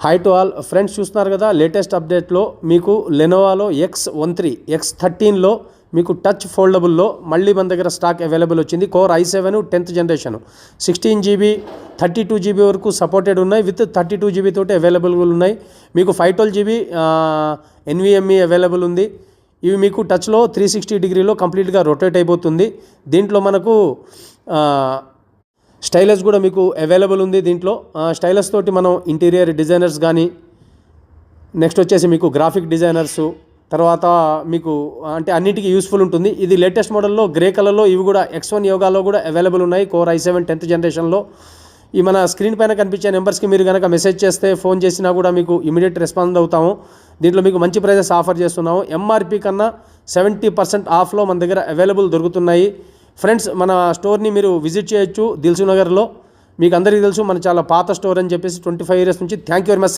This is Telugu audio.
హాయ్ టు ఆల్ ఫ్రెండ్స్, చూస్తున్నారు కదా లేటెస్ట్ అప్డేట్లో మీకు లెనోవాలో X13 X13లో మీకు టచ్ ఫోల్డబుల్లో మళ్ళీ మన దగ్గర స్టాక్ అవైలబుల్ వచ్చింది. Core i7 10th generation 16GB 32GB వరకు సపోర్టెడ్ ఉన్నాయి. విత్ 32GB తోటి అవైలబుల్ ఉన్నాయి. మీకు 512GB NVMe అవైలబుల్ ఉంది. ఇవి మీకు టచ్లో 360 డిగ్రీలో కంప్లీట్గా రొటేట్ అయిపోతుంది. దీంట్లో మనకు స్టైలస్ కూడా మీకు అవైలబుల్ ఉంది. దీంట్లో స్టైలస్ తోటి మనం ఇంటీరియర్ డిజైనర్స్ కానీ, నెక్స్ట్ వచ్చేసి మీకు గ్రాఫిక్ డిజైనర్సు, తర్వాత మీకు అంటే అన్నిటికీ యూస్ఫుల్ ఉంటుంది. ఇది లేటెస్ట్ మోడల్లో గ్రే కలర్లో ఇవి కూడా X1 యోగాలో కూడా అవైలబుల్ ఉన్నాయి. కోర్ i7 10th జనరేషన్లో ఈ మన స్క్రీన్ పైన కనిపించే నెంబర్స్కి మీరు కనుక మెసేజ్ చేస్తే, ఫోన్ చేసినా కూడా మీకు ఇమీడియట్ రెస్పాండ్ అవుతాము. దీంట్లో మీకు మంచి ప్రైజెస్ ఆఫర్ చేస్తున్నాము. ఎంఆర్పి కన్నా 70% ఆఫ్లో మన దగ్గర అవైలబుల్ దొరుకుతున్నాయి. ఫ్రెండ్స్, మన స్టోర్ని మీరు విజిట్ చేయొచ్చు దిల్సుఖ్నగర్లో. మీకు అందరికీ తెలుసు మన చాలా పాత స్టోర్ అని చెప్పేసి 25 years నుంచి. Thank you very much.